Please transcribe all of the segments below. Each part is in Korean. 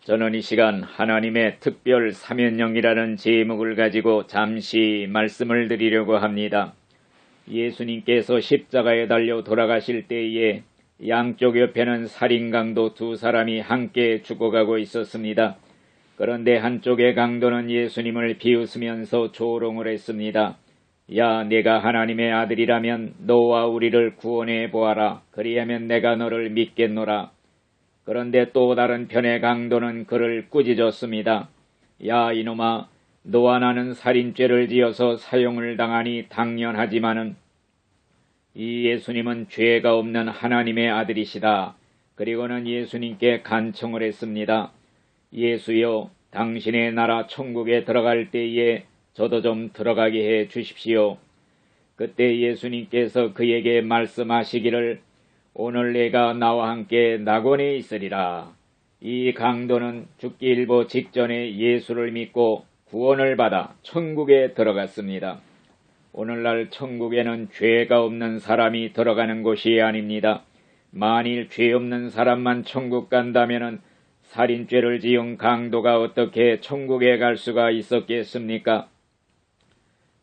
저는 이 시간 하나님의 특별 사면령이라는 제목을 가지고 잠시 말씀을 드리려고 합니다. 예수님께서 십자가에 달려 돌아가실 때에 양쪽 옆에는 살인강도 두 사람이 함께 죽어가고 있었습니다. 그런데 한쪽의 강도는 예수님을 비웃으면서 조롱을 했습니다. 야, 내가 하나님의 아들이라면 너와 우리를 구원해 보아라. 그리하면 내가 너를 믿겠노라. 그런데 또 다른 편의 강도는 그를 꾸짖었습니다. 야, 이놈아, 너와 나는 살인죄를 지어서 사형을 당하니 당연하지만은 이 예수님은 죄가 없는 하나님의 아들이시다. 그리고는 예수님께 간청을 했습니다. 예수여, 당신의 나라 천국에 들어갈 때에 저도 좀 들어가게 해 주십시오. 그때 예수님께서 그에게 말씀하시기를 오늘 내가 나와 함께 낙원에 있으리라. 이 강도는 죽기 일보 직전에 예수를 믿고 구원을 받아 천국에 들어갔습니다. 오늘날 천국에는 죄가 없는 사람이 들어가는 곳이 아닙니다. 만일 죄 없는 사람만 천국 간다면 살인죄를 지은 강도가 어떻게 천국에 갈 수가 있었겠습니까?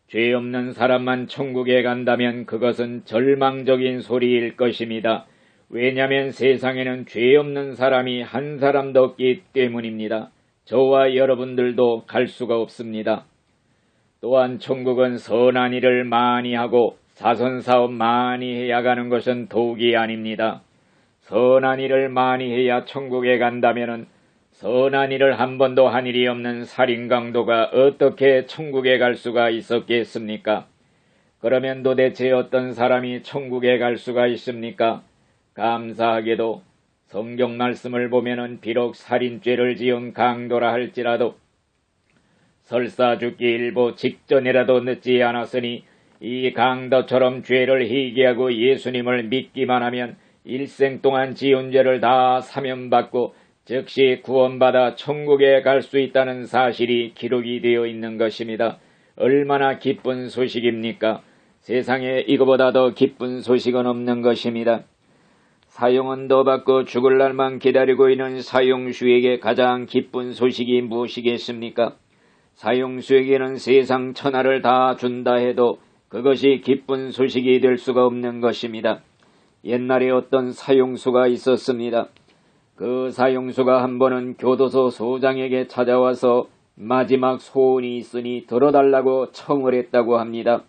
죄 없는 사람만 천국에 간다면 그것은 절망적인 소리일 것입니다. 왜냐하면 세상에는 죄 없는 사람이 한 사람도 없기 때문입니다. 저와 여러분들도 갈 수가 없습니다. 또한 천국은 선한 일을 많이 하고 사선사업 많이 해야 가는 것은 도기 아닙니다. 선한 일을 많이 해야 천국에 간다면 선한 일을 한 번도 한 일이 없는 살인강도가 어떻게 천국에 갈 수가 있었겠습니까? 그러면 도대체 어떤 사람이 천국에 갈 수가 있습니까? 감사하게도 성경 말씀을 보면은 비록 살인죄를 지은 강도라 할지라도 설사 죽기 일보 직전이라도 늦지 않았으니 이 강도처럼 죄를 회개하고 예수님을 믿기만 하면 일생 동안 지은 죄를 다 사면받고 즉시 구원받아 천국에 갈 수 있다는 사실이 기록이 되어 있는 것입니다. 얼마나 기쁜 소식입니까? 세상에 이거보다 더 기쁜 소식은 없는 것입니다. 사형은 더 받고 죽을 날만 기다리고 있는 사형수에게 가장 기쁜 소식이 무엇이겠습니까? 사형수에게는 세상 천하를 다 준다 해도 그것이 기쁜 소식이 될 수가 없는 것입니다. 옛날에 어떤 사형수가 있었습니다. 그 사형수가 한 번은 교도소 소장에게 찾아와서 마지막 소원이 있으니 들어달라고 청을 했다고 합니다.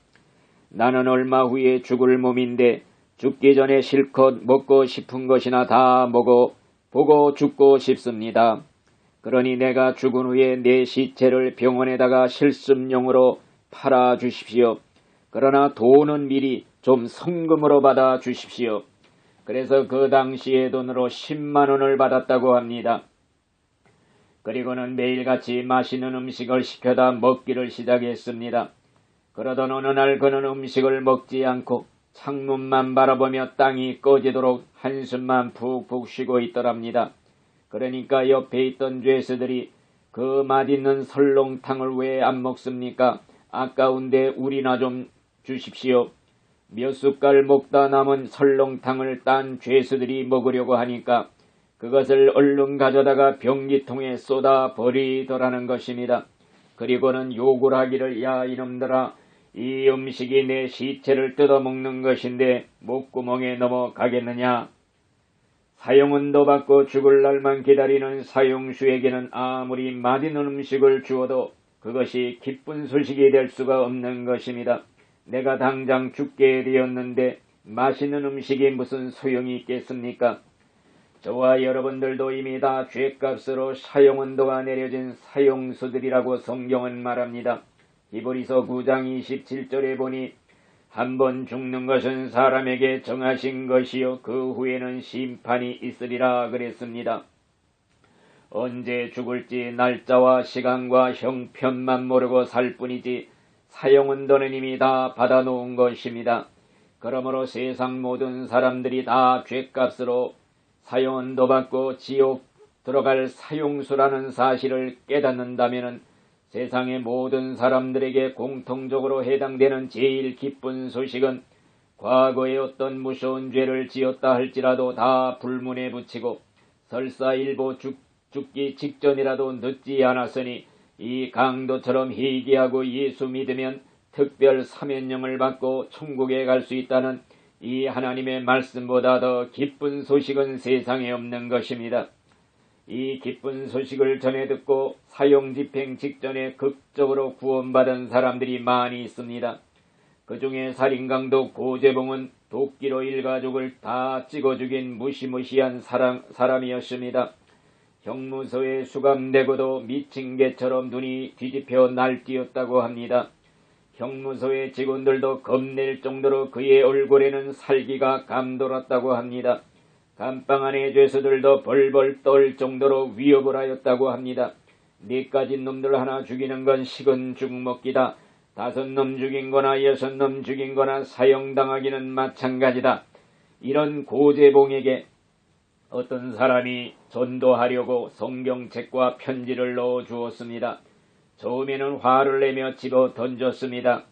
나는 얼마 후에 죽을 몸인데 죽기 전에 실컷 먹고 싶은 것이나 다 먹어 보고 죽고 싶습니다. 그러니 내가 죽은 후에 내 시체를 병원에다가 실습용으로 팔아 주십시오. 그러나 돈은 미리 좀 성금으로 받아 주십시오. 그래서 그 당시의 돈으로 10만 원을 받았다고 합니다. 그리고는 매일같이 맛있는 음식을 시켜다 먹기를 시작했습니다. 그러던 어느 날 그는 음식을 먹지 않고 창문만 바라보며 땅이 꺼지도록 한숨만 푹푹 쉬고 있더랍니다. 그러니까 옆에 있던 죄수들이 그 맛있는 설렁탕을 왜 안 먹습니까? 아까운데 우리나 좀 주십시오. 몇 숟갈 먹다 남은 설렁탕을 딴 죄수들이 먹으려고 하니까 그것을 얼른 가져다가 변기통에 쏟아 버리더라는 것입니다. 그리고는 욕을 하기를 야 이놈들아 이 음식이 내 시체를 뜯어먹는 것인데 목구멍에 넘어가겠느냐. 사형은 더 받고 죽을 날만 기다리는 사형수에게는 아무리 맛있는 음식을 주어도 그것이 기쁜 소식이 될 수가 없는 것입니다. 내가 당장 죽게 되었는데 맛있는 음식이 무슨 소용이 있겠습니까? 저와 여러분들도 이미 다 죗값으로 사형언도가 내려진 사형수들이라고 성경은 말합니다. 히브리서 9장 27절에 보니 한 번 죽는 것은 사람에게 정하신 것이요 그 후에는 심판이 있으리라 그랬습니다. 언제 죽을지 날짜와 시간과 형편만 모르고 살 뿐이지 사형언도는 이미 다 받아놓은 것입니다. 그러므로 세상 모든 사람들이 다 죗값으로 사형언도 받고 지옥 들어갈 사형수라는 사실을 깨닫는다면 세상의 모든 사람들에게 공통적으로 해당되는 제일 기쁜 소식은 과거에 어떤 무서운 죄를 지었다 할지라도 다 불문에 붙이고 설사 일부 죽기 직전이라도 늦지 않았으니 이 강도처럼 회개하고 예수 믿으면 특별 사면령을 받고 천국에 갈 수 있다는 이 하나님의 말씀보다 더 기쁜 소식은 세상에 없는 것입니다. 이 기쁜 소식을 전해 듣고 사형 집행 직전에 극적으로 구원받은 사람들이 많이 있습니다. 그 중에 살인강도 고재봉은 도끼로 일가족을 다 찍어 죽인 무시무시한 사람이었습니다. 형무소에 수감되고도 미친 개처럼 눈이 뒤집혀 날뛰었다고 합니다. 형무소의 직원들도 겁낼 정도로 그의 얼굴에는 살기가 감돌았다고 합니다. 감방 안의 죄수들도 벌벌 떨 정도로 위협을 하였다고 합니다. 4가지 놈들 하나 죽이는 건 식은 죽 먹기다. 5놈 죽인 거나 6놈 죽인 거나 사형당하기는 마찬가지다. 이런 고재봉에게 어떤 사람이 전도하려고 성경책과 편지를 넣어 주었습니다. 처음에는 화를 내며 집어 던졌습니다.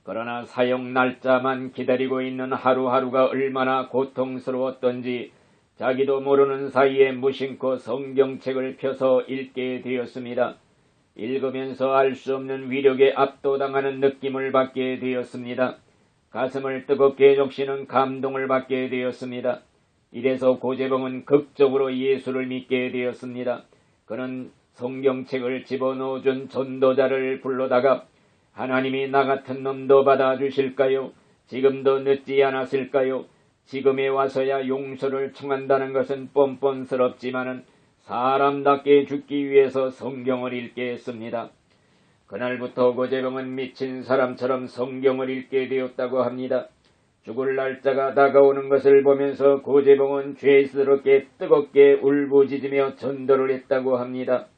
그러나 사형 날짜만 기다리고 있는 하루하루가 얼마나 고통스러웠던지 자기도 모르는 사이에 무심코 성경책을 펴서 읽게 되었습니다. 읽으면서 알 수 없는 위력에 압도당하는 느낌을 받게 되었습니다. 가슴을 뜨겁게 적시는 감동을 받게 되었습니다. 이래서 고재봉은 극적으로 예수를 믿게 되었습니다. 그는 성경책을 집어넣어준 전도자를 불러다가 하나님이 나 같은 놈도 받아주실까요? 지금도 늦지 않았을까요? 지금에 와서야 용서를 청한다는 것은 뻔뻔스럽지만은 사람답게 죽기 위해서 성경을 읽게 했습니다. 그날부터 고재봉은 미친 사람처럼 성경을 읽게 되었다고 합니다. 죽을 날짜가 다가오는 것을 보면서 고재봉은 죄스럽게 뜨겁게 울부짖으며 전도를 했다고 합니다.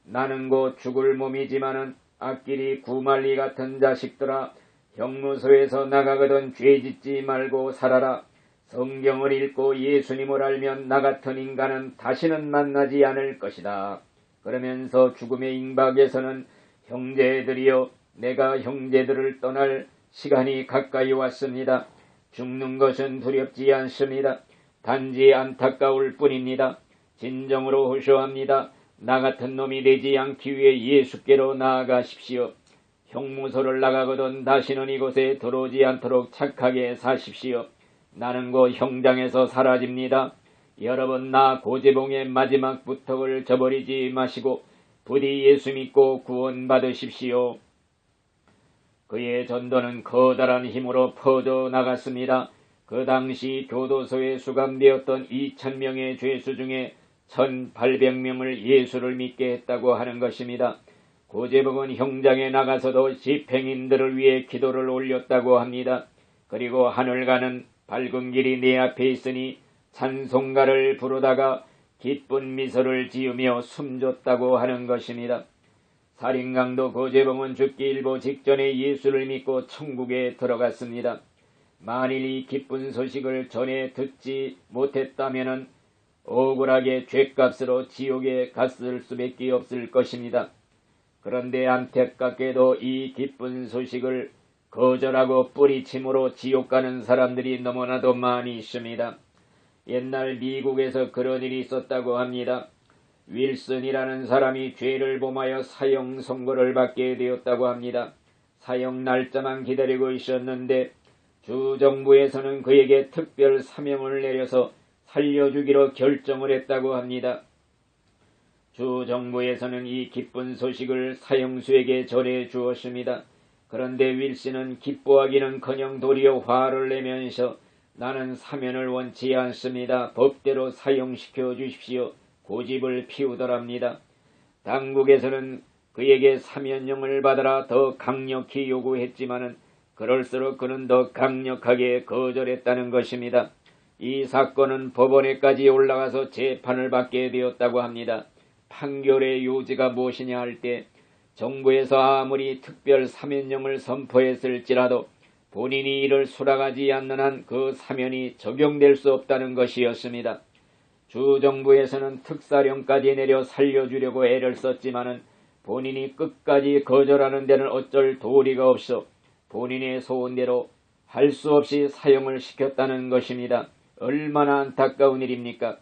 나는 곧 죽을 몸이지만은 앞길이 구말리 같은 자식들아, 형무소에서 나가거든 죄짓지 말고 살아라. 성경을 읽고 예수님을 알면 나 같은 인간은 다시는 만나지 않을 것이다. 그러면서 죽음의 임박에서는 형제들이여, 내가 형제들을 떠날 시간이 가까이 왔습니다. 죽는 것은 두렵지 않습니다. 단지 안타까울 뿐입니다. 진정으로 호소합니다. 나 같은 놈이 되지 않기 위해 예수께로 나아가십시오. 형무소를 나가거든 다시는 이곳에 들어오지 않도록 착하게 사십시오. 나는 곧 형장에서 사라집니다. 여러분, 나 고재봉의 마지막 부탁을 저버리지 마시고 부디 예수 믿고 구원받으십시오. 그의 전도는 커다란 힘으로 퍼져나갔습니다. 그 당시 교도소에 수감되었던 2,000명의 죄수 중에 1,800명을 예수를 믿게 했다고 하는 것입니다. 고재봉은 형장에 나가서도 집행인들을 위해 기도를 올렸다고 합니다. 그리고 하늘 가는 밝은 길이 내 앞에 있으니 찬송가를 부르다가 기쁜 미소를 지으며 숨졌다고 하는 것입니다. 살인강도 고재봉은 죽기 일보 직전에 예수를 믿고 천국에 들어갔습니다. 만일 이 기쁜 소식을 전해 듣지 못했다면 억울하게 죗값으로 지옥에 갔을 수밖에 없을 것입니다. 그런데 안타깝게도 이 기쁜 소식을 거절하고 뿌리침으로 지옥 가는 사람들이 너무나도 많이 있습니다. 옛날 미국에서 그런 일이 있었다고 합니다. 윌슨이라는 사람이 죄를 범하여 사형 선고를 받게 되었다고 합니다. 사형 날짜만 기다리고 있었는데 주 정부에서는 그에게 특별 사명을 내려서 살려주기로 결정을 했다고 합니다. 주 정부에서는 이 기쁜 소식을 사형수에게 전해 주었습니다. 그런데 윌슨은 기뻐하기는커녕 도리어 화를 내면서 나는 사면을 원치 않습니다. 법대로 사형시켜 주십시오. 고집을 피우더랍니다. 당국에서는 그에게 사면령을 받아라 더 강력히 요구했지만은 그럴수록 그는 더 강력하게 거절했다는 것입니다. 이 사건은 법원에까지 올라가서 재판을 받게 되었다고 합니다. 판결의 요지가 무엇이냐 할 때 정부에서 아무리 특별 사면령을 선포했을지라도 본인이 이를 수락하지 않는 한 그 사면이 적용될 수 없다는 것이었습니다. 주정부에서는 특사령까지 내려 살려주려고 애를 썼지만은 본인이 끝까지 거절하는 데는 어쩔 도리가 없어 본인의 소원대로 할 수 없이 사형을 시켰다는 것입니다. 얼마나 안타까운 일입니까?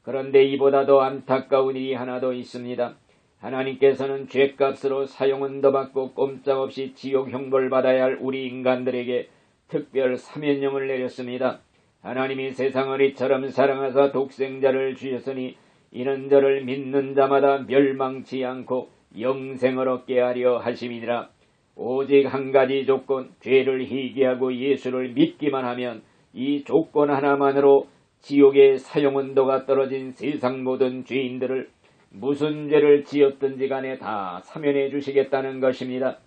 그런데 이보다 더 안타까운 일이 하나 더 있습니다. 하나님께서는 죄값으로 사형은 받고 꼼짝없이 지옥 형벌 받아야 할 우리 인간들에게 특별 사면령을 내렸습니다. 하나님이 세상을 이처럼 사랑하사 독생자를 주셨으니 이는 저를 믿는 자마다 멸망치 않고 영생을 얻게 하려 하심이니라. 오직 한 가지 조건, 죄를 희귀하고 예수를 믿기만 하면 이 조건 하나만으로 지옥의 사형온도가 떨어진 세상 모든 죄인들을 무슨 죄를 지었든지 간에 다 사면해 주시겠다는 것입니다.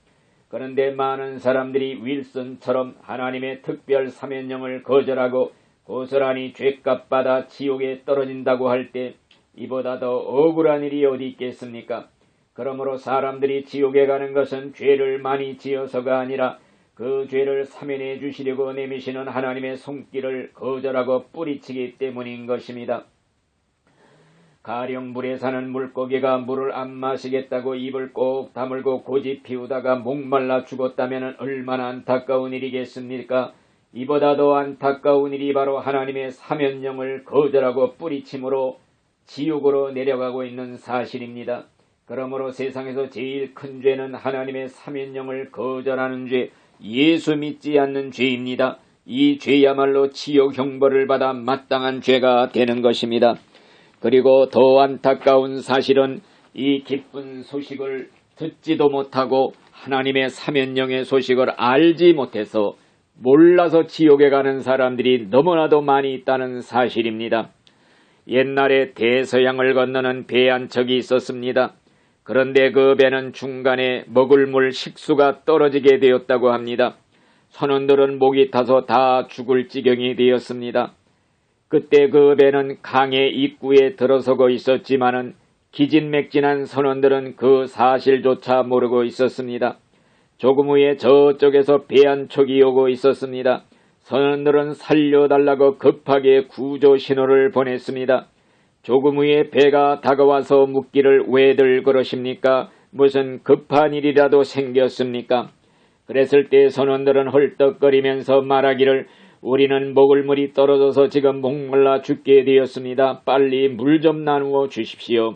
그런데 많은 사람들이 윌슨처럼 하나님의 특별 사면령을 거절하고 고스란히 죄값 받아 지옥에 떨어진다고 할 때 이보다 더 억울한 일이 어디 있겠습니까? 그러므로 사람들이 지옥에 가는 것은 죄를 많이 지어서가 아니라 그 죄를 사면해 주시려고 내미시는 하나님의 손길을 거절하고 뿌리치기 때문인 것입니다. 가령 물에 사는 물고기가 물을 안 마시겠다고 입을 꼭 다물고 고집 피우다가 목말라 죽었다면 얼마나 안타까운 일이겠습니까? 이보다 더 안타까운 일이 바로 하나님의 사면령을 거절하고 뿌리침으로 지옥으로 내려가고 있는 사실입니다. 그러므로 세상에서 제일 큰 죄는 하나님의 사면령을 거절하는 죄, 예수 믿지 않는 죄입니다. 이 죄야말로 지옥 형벌을 받아 마땅한 죄가 되는 것입니다. 그리고 더 안타까운 사실은 이 기쁜 소식을 듣지도 못하고 하나님의 사면령의 소식을 알지 못해서 몰라서 지옥에 가는 사람들이 너무나도 많이 있다는 사실입니다. 옛날에 대서양을 건너는 배 한 척이 있었습니다. 그런데 그 배는 중간에 먹을 물 식수가 떨어지게 되었다고 합니다. 선원들은 목이 타서 다 죽을 지경이 되었습니다. 그때 그 배는 강의 입구에 들어서고 있었지만은 기진맥진한 선원들은 그 사실조차 모르고 있었습니다. 조금 후에 저쪽에서 배 한 척이 오고 있었습니다. 선원들은 살려달라고 급하게 구조 신호를 보냈습니다. 조금 후에 배가 다가와서 묻기를 왜들 그러십니까? 무슨 급한 일이라도 생겼습니까? 그랬을 때 선원들은 헐떡거리면서 말하기를 우리는 먹을 물이 떨어져서 지금 목말라 죽게 되었습니다. 빨리 물 좀 나누어 주십시오.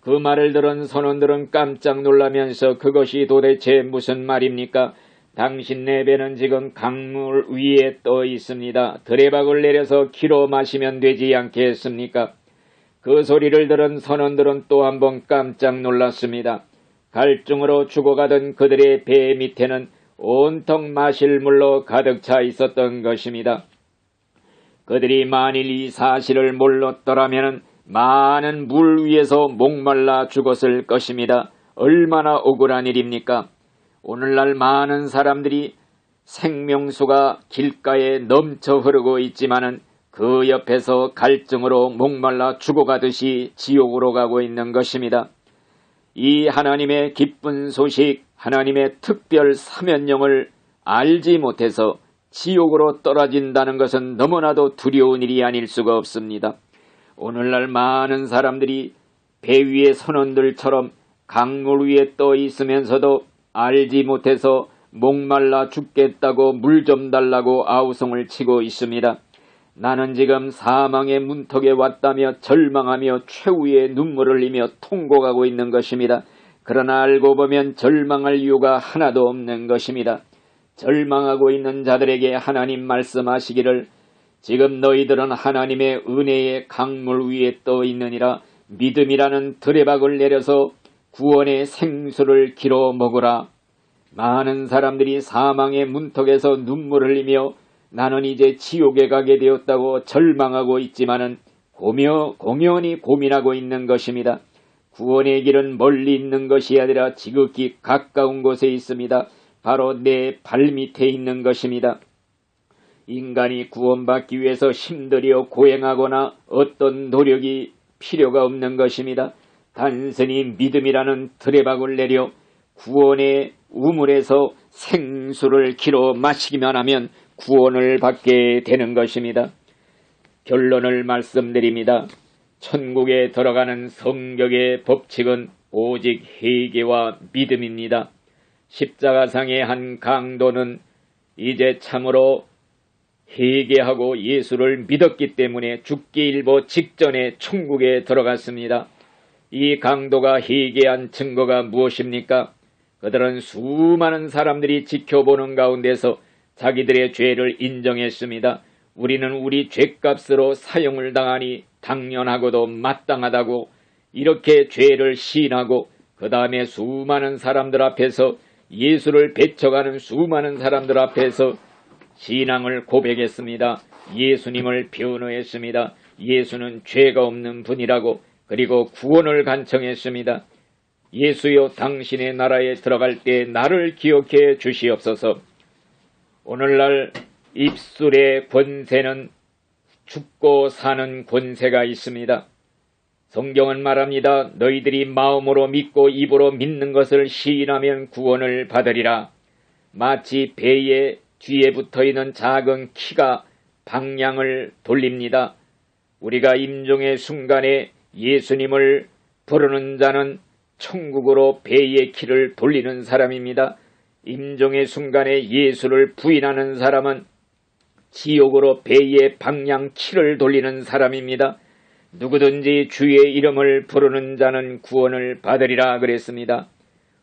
그 말을 들은 선원들은 깜짝 놀라면서 그것이 도대체 무슨 말입니까? 당신네 배는 지금 강물 위에 떠 있습니다. 드레박을 내려서 키로 마시면 되지 않겠습니까? 그 소리를 들은 선원들은 또 한 번 깜짝 놀랐습니다. 갈증으로 죽어가던 그들의 배 밑에는 온통 마실 물로 가득 차 있었던 것입니다. 그들이 만일 이 사실을 몰랐더라면 많은 물 위에서 목말라 죽었을 것입니다. 얼마나 억울한 일입니까? 오늘날 많은 사람들이 생명수가 길가에 넘쳐 흐르고 있지만은 그 옆에서 갈증으로 목말라 죽어가듯이 지옥으로 가고 있는 것입니다. 이 하나님의 기쁜 소식, 하나님의 특별 사면령을 알지 못해서 지옥으로 떨어진다는 것은 너무나도 두려운 일이 아닐 수가 없습니다. 오늘날 많은 사람들이 배 위의 선원들처럼 강물 위에 떠 있으면서도 알지 못해서 목말라 죽겠다고 물 좀 달라고 아우성을 치고 있습니다. 나는 지금 사망의 문턱에 왔다며 절망하며 최후의 눈물을 흘리며 통곡하고 있는 것입니다. 그러나 알고 보면 절망할 이유가 하나도 없는 것입니다. 절망하고 있는 자들에게 하나님 말씀하시기를 지금 너희들은 하나님의 은혜의 강물 위에 떠 있느니라. 믿음이라는 드레박을 내려서 구원의 생수를 길어 먹으라. 많은 사람들이 사망의 문턱에서 눈물을 흘리며 나는 이제 지옥에 가게 되었다고 절망하고 있지만은 공연히 고민하고 있는 것입니다. 구원의 길은 멀리 있는 것이 아니라 지극히 가까운 곳에 있습니다. 바로 내 발밑에 있는 것입니다. 인간이 구원받기 위해서 힘들여 고행하거나 어떤 노력이 필요가 없는 것입니다. 단순히 믿음이라는 드레박을 내려 구원의 우물에서 생수를 길어 마시기만 하면 구원을 받게 되는 것입니다. 결론을 말씀드립니다. 천국에 들어가는 성경의 법칙은 오직 회개와 믿음입니다. 십자가상의 한 강도는 이제 참으로 회개하고 예수를 믿었기 때문에 죽기 일보 직전에 천국에 들어갔습니다. 이 강도가 회개한 증거가 무엇입니까? 그들은 수많은 사람들이 지켜보는 가운데서 자기들의 죄를 인정했습니다. 우리는 우리 죄값으로 사형을 당하니 당연하고도 마땅하다고 이렇게 죄를 시인하고 그 다음에 수많은 사람들 앞에서 예수를 배척하는 수많은 사람들 앞에서 신앙을 고백했습니다. 예수님을 변호했습니다. 예수는 죄가 없는 분이라고 그리고 구원을 간청했습니다. 예수여 당신의 나라에 들어갈 때 나를 기억해 주시옵소서. 오늘날 입술의 권세는 죽고 사는 권세가 있습니다. 성경은 말합니다. 너희들이 마음으로 믿고 입으로 믿는 것을 시인하면 구원을 받으리라. 마치 배의 뒤에 붙어있는 작은 키가 방향을 돌립니다. 우리가 임종의 순간에 예수님을 부르는 자는 천국으로 배의 키를 돌리는 사람입니다. 임종의 순간에 예수를 부인하는 사람은 지옥으로 배의 방향 키를 돌리는 사람입니다. 누구든지 주의 이름을 부르는 자는 구원을 받으리라 그랬습니다.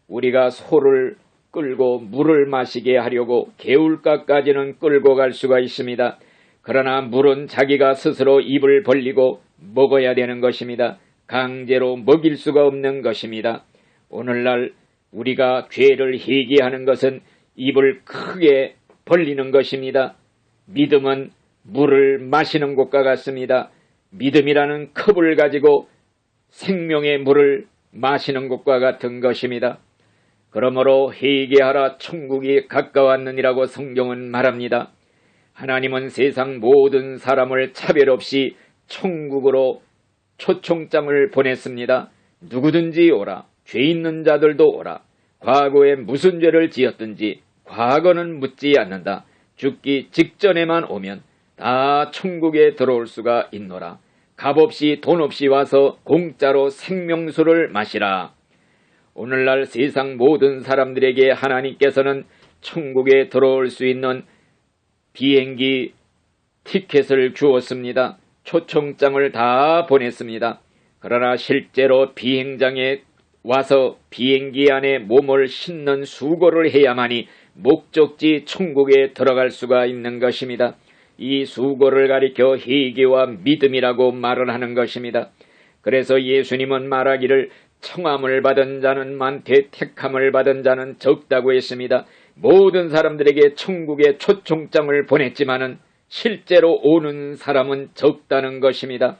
우리가 소를 끌고 물을 마시게 하려고 개울가까지는 끌고 갈 수가 있습니다. 그러나 물은 자기가 스스로 입을 벌리고 먹어야 되는 것입니다. 강제로 먹일 수가 없는 것입니다. 오늘날 우리가 죄를 회개하는 것은 입을 크게 벌리는 것입니다. 믿음은 물을 마시는 것과 같습니다. 믿음이라는 컵을 가지고 생명의 물을 마시는 것과 같은 것입니다. 그러므로 회개하라 천국이 가까웠느니라고 성경은 말합니다. 하나님은 세상 모든 사람을 차별 없이 천국으로 초청장을 보냈습니다. 누구든지 오라. 죄 있는 자들도 오라. 과거에 무슨 죄를 지었든지 과거는 묻지 않는다. 죽기 직전에만 오면 다 천국에 들어올 수가 있노라. 값없이 돈 없이 와서 공짜로 생명수를 마시라. 오늘날 세상 모든 사람들에게 하나님께서는 천국에 들어올 수 있는 비행기 티켓을 주었습니다. 초청장을 다 보냈습니다. 그러나 실제로 비행장에 와서 비행기 안에 몸을 싣는 수고를 해야만이 목적지 천국에 들어갈 수가 있는 것입니다. 이 수고를 가리켜 회개와 믿음이라고 말을 하는 것입니다. 그래서 예수님은 말하기를 청함을 받은 자는 많되 택함을 받은 자는 적다고 했습니다. 모든 사람들에게 천국에 초청장을 보냈지만은 실제로 오는 사람은 적다는 것입니다.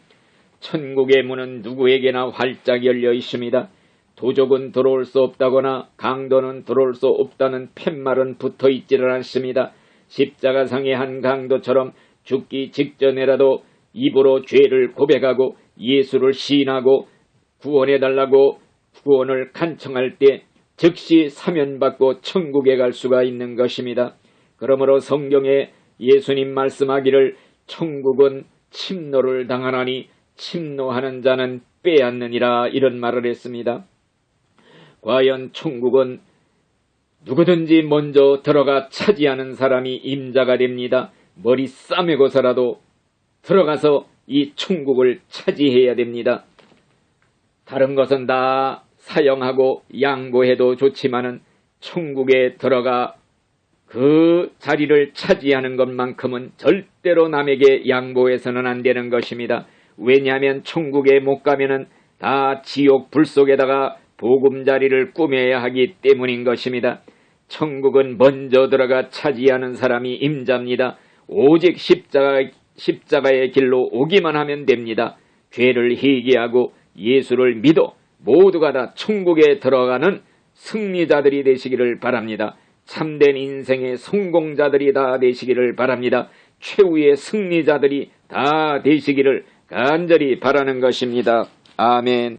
천국의 문은 누구에게나 활짝 열려 있습니다. 도적은 들어올 수 없다거나 강도는 들어올 수 없다는 팻말은 붙어 있지를 않습니다. 십자가상의 한 강도처럼 죽기 직전에라도 입으로 죄를 고백하고 예수를 시인하고 구원해달라고 구원을 간청할 때 즉시 사면받고 천국에 갈 수가 있는 것입니다. 그러므로 성경에 예수님 말씀하기를 천국은 침노를 당하나니 침노하는 자는 빼앗느니라 이런 말을 했습니다. 과연 천국은 누구든지 먼저 들어가 차지하는 사람이 임자가 됩니다. 머리 싸매고서라도 들어가서 이 천국을 차지해야 됩니다. 다른 것은 다 사용하고 양보해도 좋지만은 천국에 들어가 그 자리를 차지하는 것만큼은 절대로 남에게 양보해서는 안 되는 것입니다. 왜냐하면 천국에 못 가면은 다 지옥 불 속에다가 보금자리를 꾸며야 하기 때문인 것입니다. 천국은 먼저 들어가 차지하는 사람이 임자입니다. 오직 십자가의 길로 오기만 하면 됩니다. 죄를 회개하고 예수를 믿어 모두가 다 천국에 들어가는 승리자들이 되시기를 바랍니다. 참된 인생의 성공자들이 다 되시기를 바랍니다. 최후의 승리자들이 다 되시기를 간절히 바라는 것입니다. 아멘.